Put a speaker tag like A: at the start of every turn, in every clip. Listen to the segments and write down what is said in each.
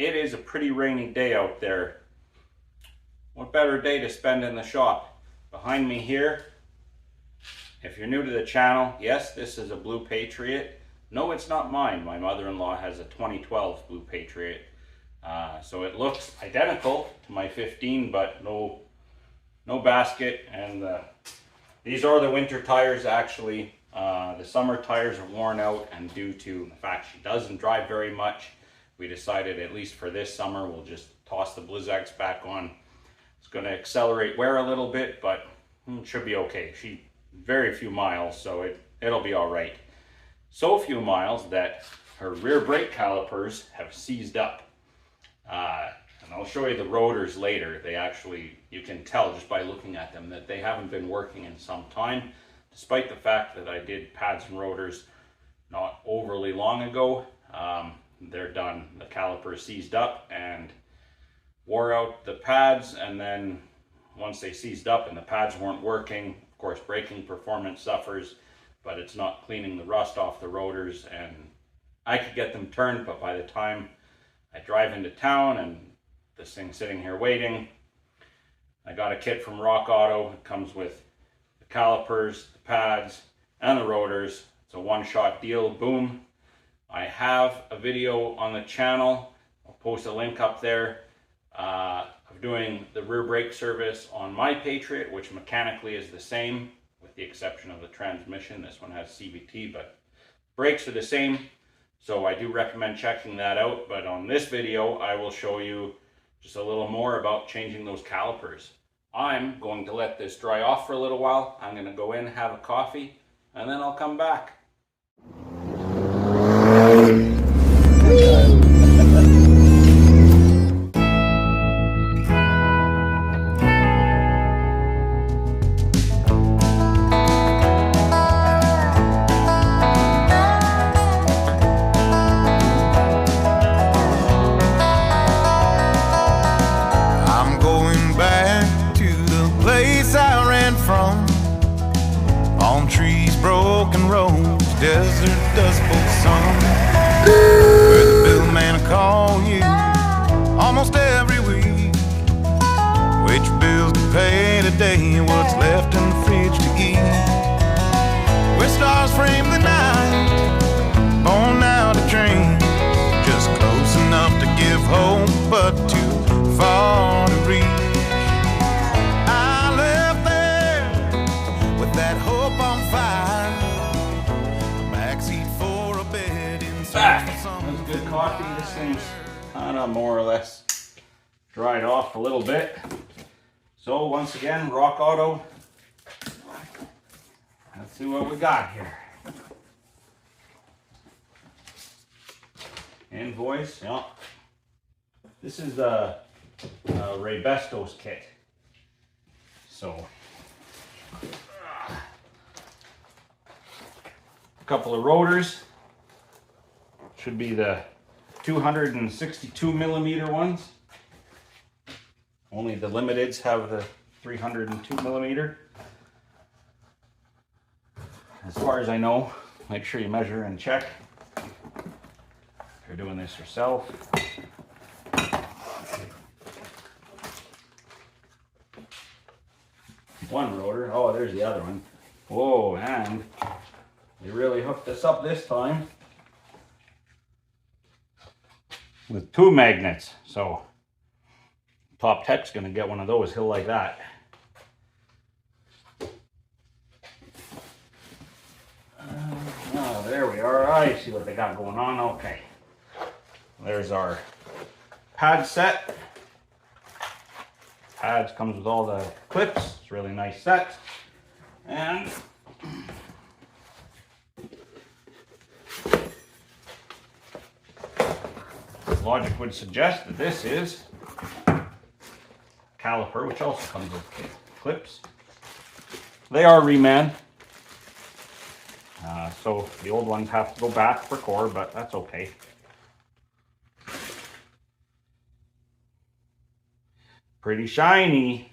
A: It is a pretty rainy day out there. What better day to spend in the shop? Behind me here, if you're new to the channel, yes, this is a blue Patriot. No, it's not mine. My mother-in-law has a 2012 blue Patriot. So it looks identical to my 15, but no basket. And these are the winter tires actually. The summer tires are worn out, and due to the fact she doesn't drive very much, we decided at least for this summer we'll just toss the Blizzaks back on. It's going to accelerate wear a little bit, but it should be okay. She very few miles, so it'll be all right. So few miles that her rear brake calipers have seized up. And I'll show you the rotors later. They actually, you can tell just by looking at them that they haven't been working in some time, despite the fact that I did pads and rotors not overly long ago. They're done. The calipers seized up and wore out the pads, and then once they seized up and the pads weren't working, of course braking performance suffers, but it's not cleaning the rust off the rotors. And I could get them turned, but by the time I drive into town and this thing's sitting here waiting, I got a kit from Rock Auto. It comes with the calipers, the pads, and the rotors. It's a one-shot deal. Boom. I have a video on the channel. I'll post a link up there of doing the rear brake service on my Patriot, which mechanically is the same with the exception of the transmission. This one has CVT, but brakes are the same. So I do recommend checking that out. But on this video, I will show you just a little more about changing those calipers. I'm going to let this dry off for a little while. I'm going to go in, have a coffee, and then I'll come back.
B: Desert dust bowl song, where the billman will call you almost every week. Which bills to pay today, what's left in the fridge to eat. Where stars frame the night, born out of dreams, just close enough to give hope, but too far to reach. I left there with that hope on fire.
A: Back. That's good coffee. This thing's kind of more or less dried off a little bit. So once again, Rock Auto. Let's see what we got here. Invoice. Yeah. This is the Ray Bestos kit. So a couple of rotors. Should be the 262 millimeter ones. Only the limiteds have the 302 millimeter. As far as I know, make sure you measure and check if you're doing this yourself. One rotor. Oh, there's the other one. Whoa, and they really hooked us up this time with two magnets. So Top Tech's gonna get one of those. He'll like that. Oh, there we are. I see what they got going on. Okay, there's our pad set. Pads comes with all the clips. It's a really nice set. And logic would suggest that this is a caliper, which also comes with clips. They are reman, so the old ones have to go back for core, but that's okay. Pretty shiny.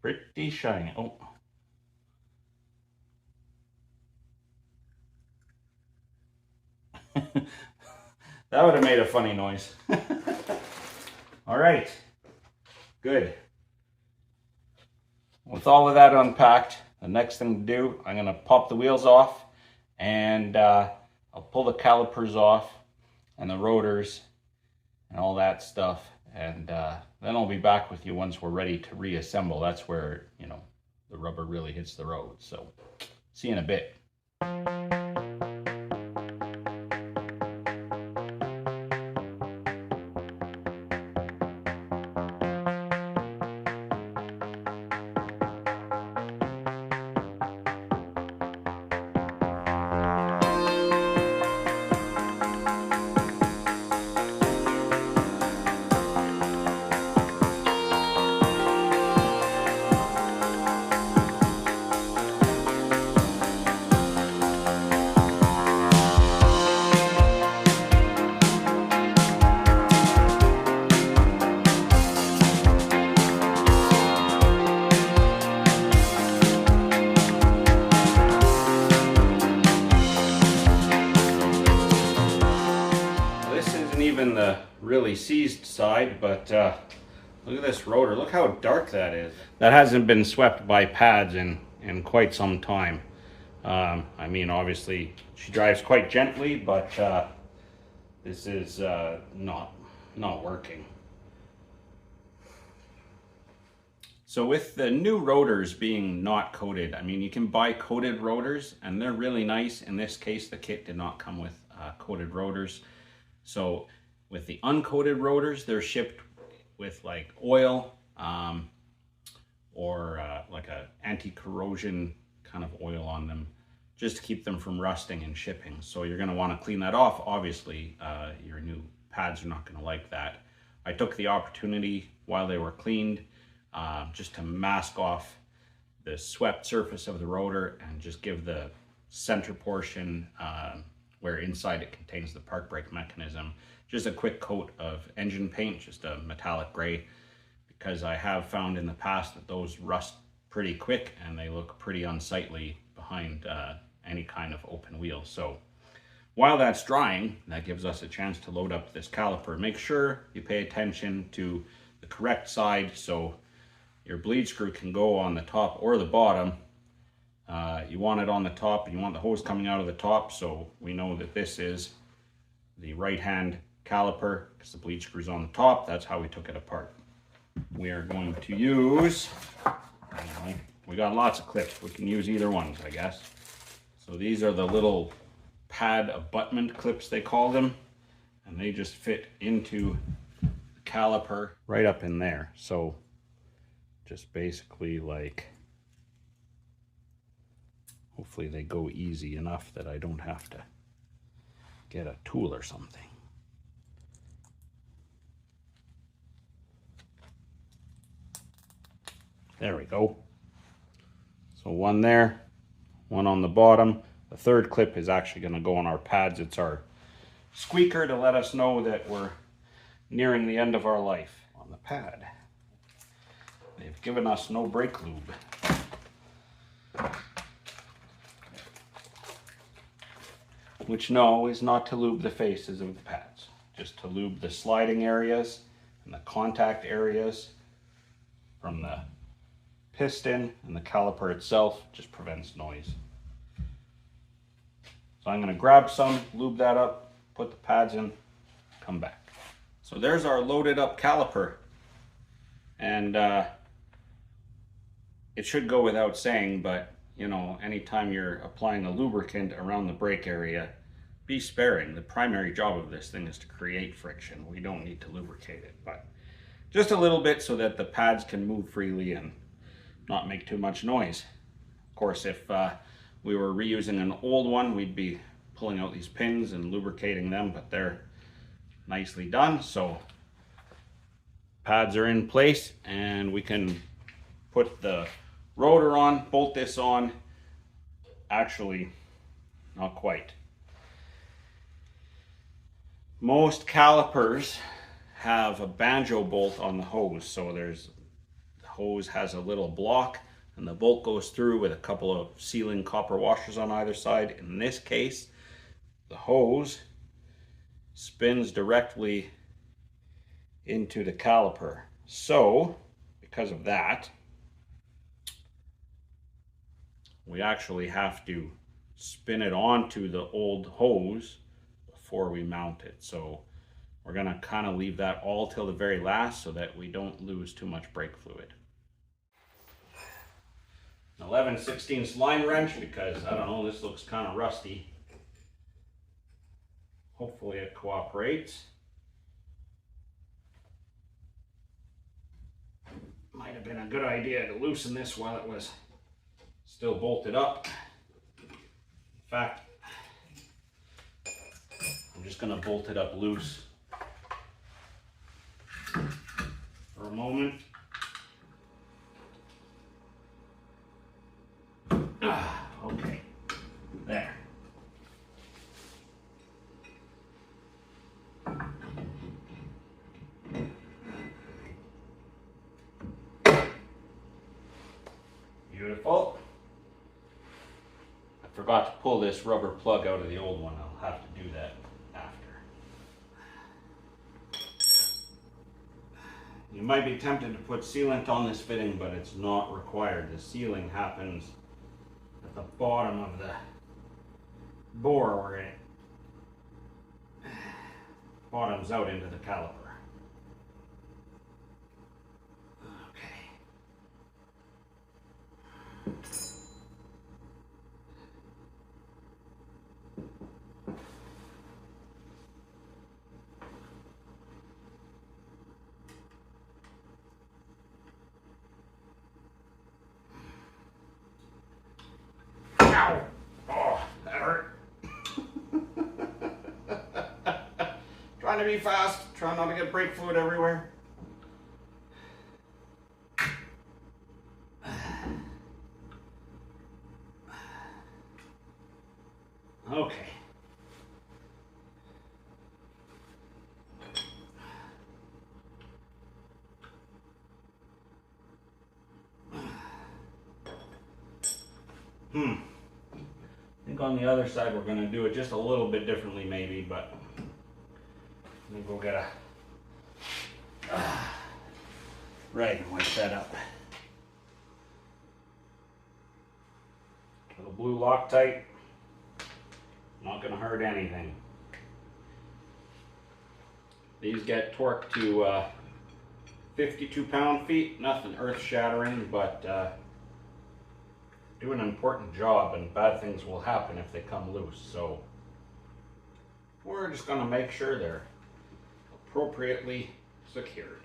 A: Pretty shiny. Oh. That would have made a funny noise. All right, good. With all of that unpacked, the next thing to do, I'm gonna pop the wheels off, and I'll pull the calipers off and the rotors and all that stuff, and then I'll be back with you once we're ready to reassemble. That's where, you know, the rubber really hits the road. So see you in a bit. Even the really seized side, but look at this rotor. Look how dark that is. That hasn't been swept by pads in quite some time. I mean, obviously she drives quite gently, but this is not working. So with the new rotors being not coated, I mean, you can buy coated rotors and they're really nice. In this case, the kit did not come with coated rotors. So with the uncoated rotors, they're shipped with like oil or like a anti-corrosion kind of oil on them, just to keep them from rusting and shipping. So you're going to want to clean that off. Obviously, your new pads are not going to like that. I took the opportunity while they were cleaned just to mask off the swept surface of the rotor and just give the center portion where inside it contains the park brake mechanism just a quick coat of engine paint, just a metallic gray, because I have found in the past that those rust pretty quick and they look pretty unsightly behind any kind of open wheel. So while that's drying, that gives us a chance to load up this caliper. Make sure you pay attention to the correct side so your bleed screw can go on the top or the bottom. You want it on the top and you want the hose coming out of the top, so we know that this is the right hand caliper because the bleed screw's on the top. That's how we took it apart. We are going to use, we got lots of clips, we can use either ones, I guess. So these are the little pad abutment clips, they call them, and they just fit into the caliper right up in there. So just basically like, hopefully they go easy enough that I don't have to get a tool or something. There we go. So one there, one on the bottom. The third clip is actually going to go on our pads. It's our squeaker to let us know that we're nearing the end of our life on the pad. They've given us no brake lube. Which no, is not to lube the faces of the pads, just to lube the sliding areas and the contact areas from the piston, and the caliper itself just prevents noise. So I'm going to grab some, lube that up, put the pads in, come back. So there's our loaded up caliper, and it should go without saying, but you know, anytime you're applying a lubricant around the brake area, be sparing. The primary job of this thing is to create friction. We don't need to lubricate it, but just a little bit so that the pads can move freely and not make too much noise. Of course, if we were reusing an old one, we'd be pulling out these pins and lubricating them, but they're nicely done. So pads are in place and we can put the rotor on, bolt this on. Actually, not quite. Most calipers have a banjo bolt on the hose, so the hose has a little block and the bolt goes through with a couple of sealing copper washers on either side. In this case, the hose spins directly into the caliper. So, because of that, we actually have to spin it onto the old hose before we mount it. So we're gonna kind of leave that all till the very last so that we don't lose too much brake fluid. An 11/16 line wrench, because I don't know, this looks kind of rusty. Hopefully it cooperates. Might have been a good idea to loosen this while it was still bolted up. In fact, I'm just going to bolt it up loose for a moment. Okay, there. Beautiful. I forgot to pull this rubber plug out of the old one. I'll have to do that after. You might be tempted to put sealant on this fitting, but it's not required. The sealing happens at the bottom of the bore where it bottoms out into the caliper. Ow! Oh, that hurt. Trying to be fast, trying not to get brake fluid everywhere. Okay. I think on the other side we're going to do it just a little bit differently maybe, but let me go get a rag and wipe that up. Little blue Loctite, not going to hurt anything. These get torqued to 52 pound-feet, nothing earth-shattering, but do an important job, and bad things will happen if they come loose. So we're just going to make sure they're appropriately secured.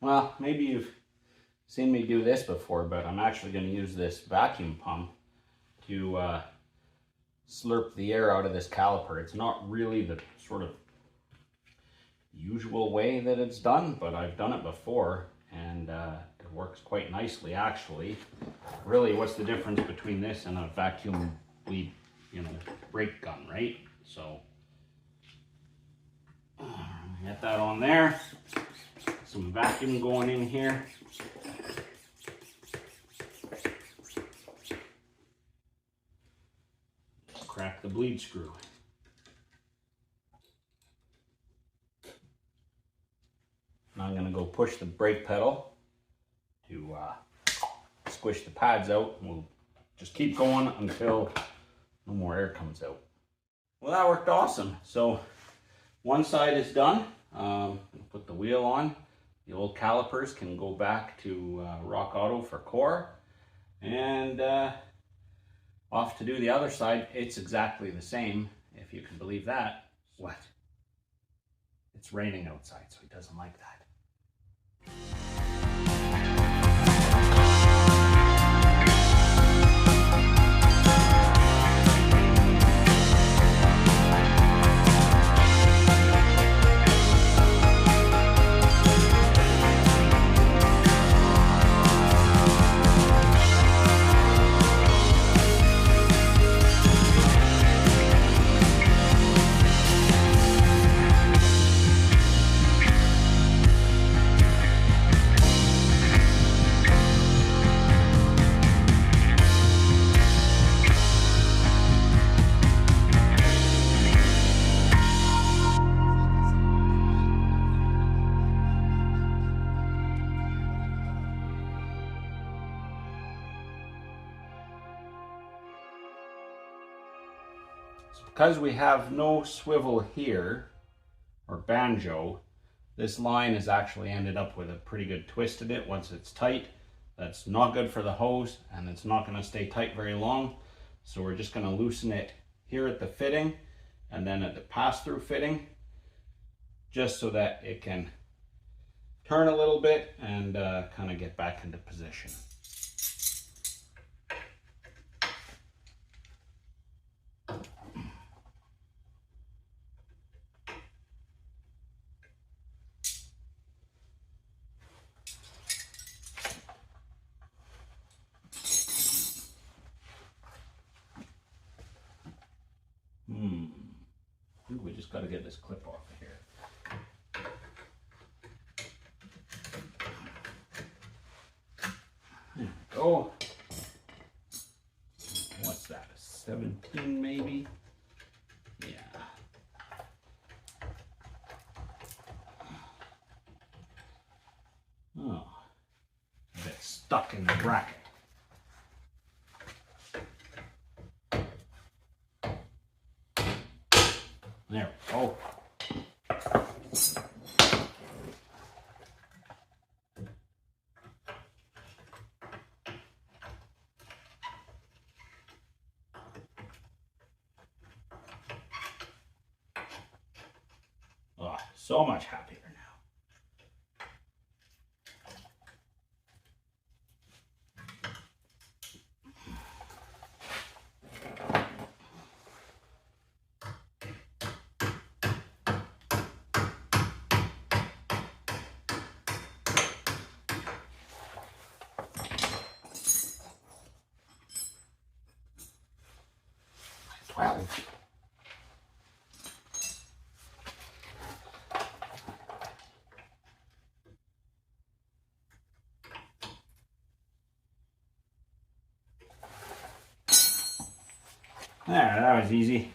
A: Well, maybe you've seen me do this before, but I'm actually going to use this vacuum pump to slurp the air out of this caliper. It's not really the sort of usual way that it's done, but I've done it before, and it works quite nicely actually. Really, what's the difference between this and a vacuum bleed, brake gun, right? So, get that on there. Some vacuum going in here. Crack the bleed screw. Now I'm going to go push the brake pedal to squish the pads out. We'll just keep going until no more air comes out. Well, that worked awesome. So one side is done. Put the wheel on. The old calipers can go back to Rock Auto for core, and off to do the other side. It's exactly the same, if you can believe that. What? It's raining outside, so he doesn't like that. So because we have no swivel here, or banjo, this line has actually ended up with a pretty good twist in it once it's tight. That's not good for the hose, and it's not going to stay tight very long. So we're just going to loosen it here at the fitting and then at the pass-through fitting, just so that it can turn a little bit and kind of get back into position. We just got to get this clip off of here. There we go. What's that? A 17 maybe? Yeah. Oh, a bit stuck in the bracket. There we go. Oh, so much happier now. Well, there, that was easy.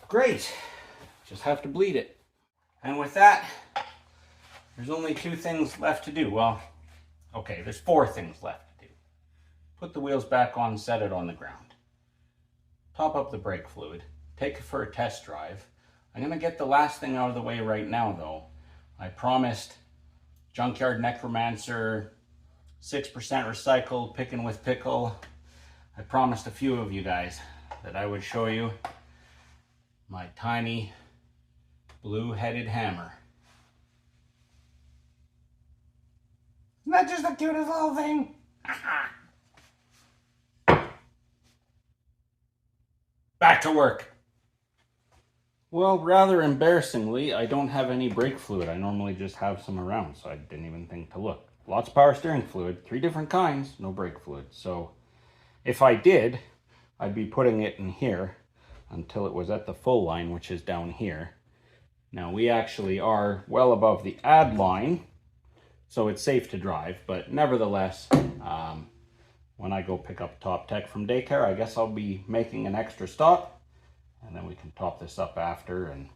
A: Great. Just have to bleed it. And with that, there's only 2 things left to do. Well, okay, there's 4 things left to do. Put the wheels back on, set it on the ground. Top up the brake fluid. Take it for a test drive. I'm going to get the last thing out of the way right now, though. I promised Junkyard Necromancer, 6% recycled, picking with pickle. I promised a few of you guys that I would show you my tiny blue-headed hammer. Isn't that just the cutest little thing? Back to work. Well, rather embarrassingly, I don't have any brake fluid. I normally just have some around, so I didn't even think to look. Lots of power steering fluid, 3 different kinds, no brake fluid. So if I did, I'd be putting it in here until it was at the full line, which is down here. Now we actually are well above the add line, so it's safe to drive, but nevertheless, when I go pick up Top Tech from daycare, I guess I'll be making an extra stop, and then we can top this up after, and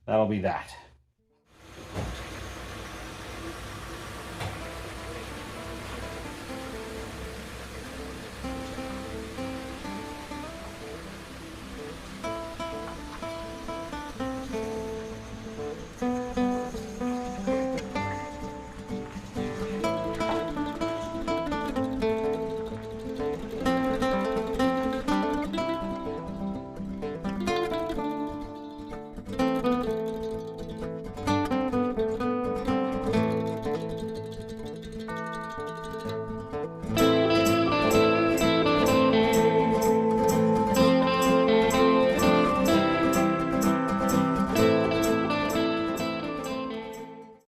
A: that'll be that.